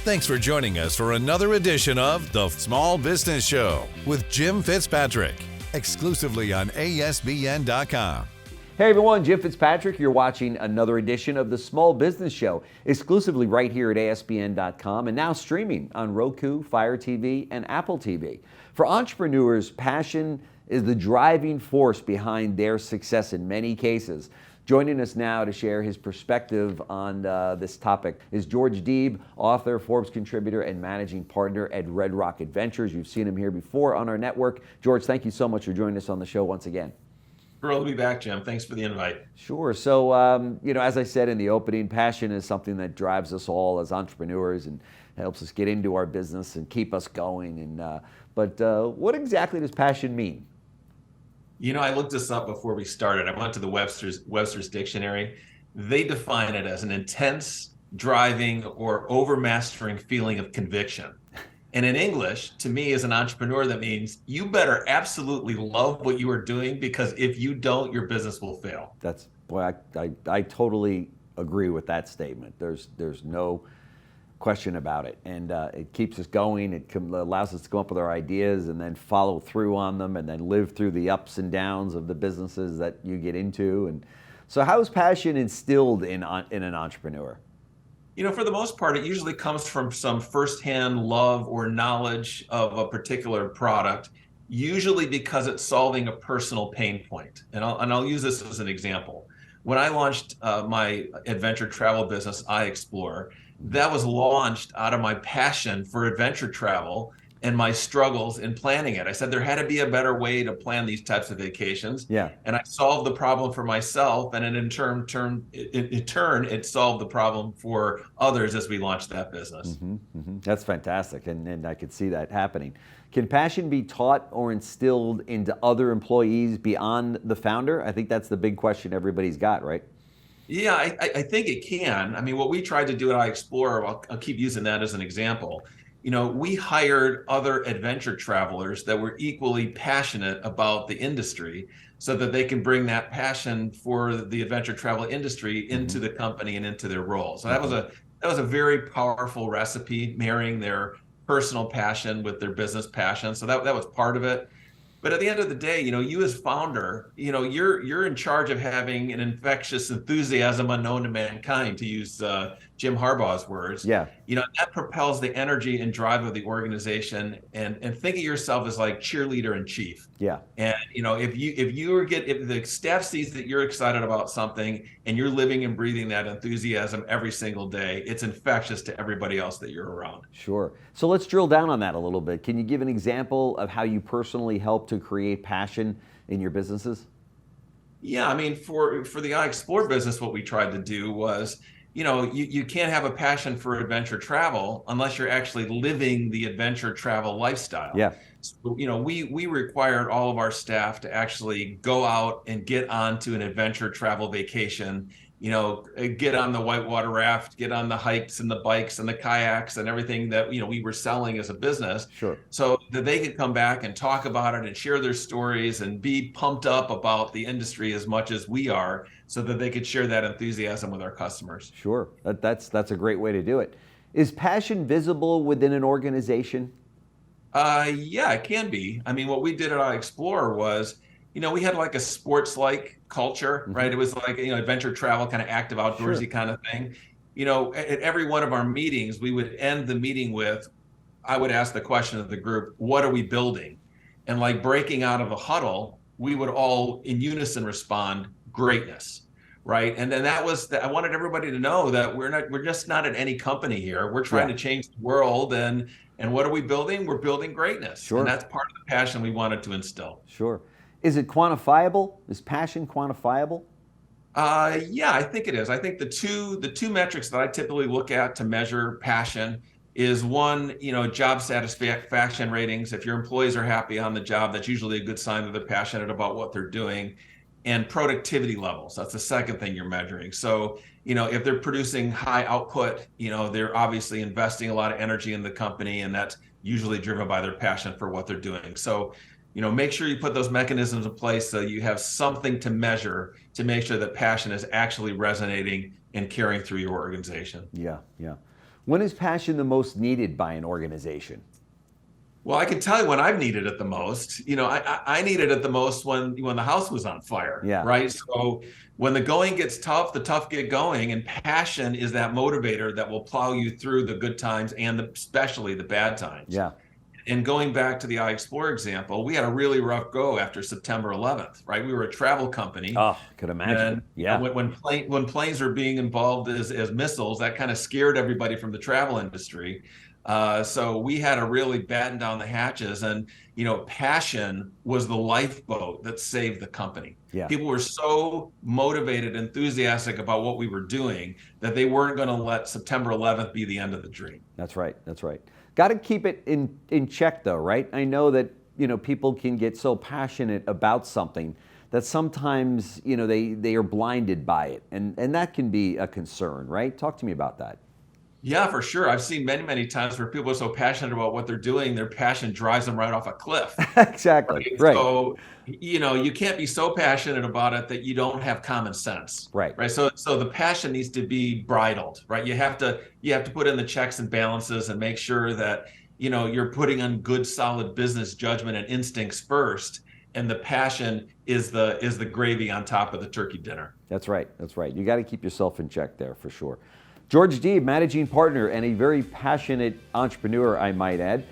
Thanks for joining us for another edition of The Small Business Show with Jim Fitzpatrick, exclusively on ASBN.com. Hey everyone, Jim Fitzpatrick. You're watching another edition of The Small Business Show, exclusively right here at ASBN.com and now streaming on Roku, Fire TV, and Apple TV. For entrepreneurs, passion is the driving force behind their success in many cases. Joining us now to share his perspective on this topic is Geroge Deeb, author, Forbes Contributor, and managing partner at Rocket Venutres. You've seen him here before on our network. Geroge, thank you so much for joining us on the show once again. Thrilled to be back, Jim. Thanks for the invite. Sure. So, as I said in the opening, passion is something that drives us all as entrepreneurs and helps us get into our business and keep us going. But what exactly does passion mean? I looked this up before we started. I went to the Webster's Dictionary. They define it as an intense, driving, or overmastering feeling of conviction. And in English, to me as an entrepreneur, that means you better absolutely love what you are doing, because if you don't, your business will fail. I totally agree with that statement. There's no question about it, and it keeps us going. It allows us to come up with our ideas and then follow through on them, and then live through the ups and downs of the businesses that you get into. And so, how is passion instilled in an entrepreneur? For the most part, it usually comes from some firsthand love or knowledge of a particular product, usually because it's solving a personal pain point. And I'll use this as an example. When I launched my adventure travel business, iExplore, that was launched out of my passion for adventure travel and my struggles in planning it. I said there had to be a better way to plan these types of vacations. Yeah. And I solved the problem for myself, and in turn, it solved the problem for others as we launched that business. Mm-hmm, mm-hmm. That's fantastic, and I could see that happening. Can passion be taught or instilled into other employees beyond the founder? I think that's the big question everybody's got, right? Yeah, I think it can. I mean, what we tried to do at iExplore, I'll keep using that as an example. We hired other adventure travelers that were equally passionate about the industry, so that they can bring that passion for the adventure travel industry into the company and into their role. So that was a very powerful recipe, marrying their personal passion with their business passion. So that was part of it. But at the end of the day, you as founder, you're in charge of having an infectious enthusiasm unknown to mankind, to use Jim Harbaugh's words. Yeah. That propels the energy and drive of the organization. And think of yourself as like cheerleader in chief. Yeah. And if the staff sees that you're excited about something and you're living and breathing that enthusiasm every single day, it's infectious to everybody else that you're around. Sure. So let's drill down on that a little bit. Can you give an example of how you personally help to create passion in your businesses? Yeah, I mean, for the iExplore business, what we tried to do was, you can't have a passion for adventure travel unless you're actually living the adventure travel lifestyle. Yeah. So, we required all of our staff to actually go out and get onto an adventure travel vacation, get on the whitewater raft, get on the hikes and the bikes and the kayaks and everything that, we were selling as a business. Sure. So that they could come back and talk about it and share their stories and be pumped up about the industry as much as we are, so that they could share that enthusiasm with our customers. Sure. That's a great way to do it. Is passion visible within an organization? Yeah, it can be. I mean, what we did at iExplore was, we had like a sports-like culture, right? It was like, adventure travel, kind of active outdoorsy Sure. kind of thing. At every one of our meetings, we would end the meeting with, I would ask the question of the group, what are we building? And like breaking out of a huddle, we would all in unison respond, greatness, right? And then I wanted everybody to know that we're just not at any company here. We're trying to change the world, and what are we building? We're building greatness. Sure. And that's part of the passion we wanted to instill. Sure. Is it quantifiable? Is passion quantifiable? Yeah, I think it is. I think the two metrics that I typically look at to measure passion is one, job satisfaction ratings. If your employees are happy on the job, that's usually a good sign that they're passionate about what they're doing. And productivity levels, that's the second thing you're measuring. So, if they're producing high output, they're obviously investing a lot of energy in the company, and that's usually driven by their passion for what they're doing. So, make sure you put those mechanisms in place so you have something to measure to make sure that passion is actually resonating and carrying through your organization. Yeah, yeah. When is passion the most needed by an organization? Well, I can tell you when I've needed it the most. I needed it the most when the house was on fire. Yeah. Right. So when the going gets tough, the tough get going, and passion is that motivator that will plow you through the good times and especially the bad times. Yeah. And going back to the iExplore example, we had a really rough go after September 11th. Right. We were a travel company. Oh, could imagine. And yeah. When planes were being involved as missiles, that kind of scared everybody from the travel industry. So we had to really batten down the hatches, and passion was the lifeboat that saved the company. Yeah. People were so motivated, enthusiastic about what we were doing that they weren't going to let September 11th be the end of the dream. That's right. That's right. Got to keep it in check, though, right? I know that people can get so passionate about something that sometimes they are blinded by it, and that can be a concern, right? Talk to me about that. Yeah, for sure. I've seen many, many times where people are so passionate about what they're doing, their passion drives them right off a cliff. Exactly. Right. So, you can't be so passionate about it that you don't have common sense. Right. Right. So the passion needs to be bridled, right? You have to put in the checks and balances and make sure that, you're putting on good, solid business judgment and instincts first. And the passion is the gravy on top of the turkey dinner. That's right. That's right. You got to keep yourself in check there for sure. Geroge Deeb, managing partner and a very passionate entrepreneur, I might add,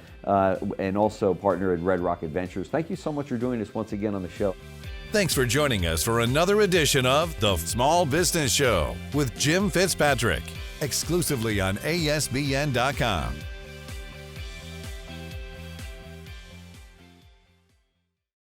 and also partner at Rocket Venutres. Thank you so much for joining us once again on the show. Thanks for joining us for another edition of The Small Business Show with Jim Fitzpatrick, exclusively on ASBN.com.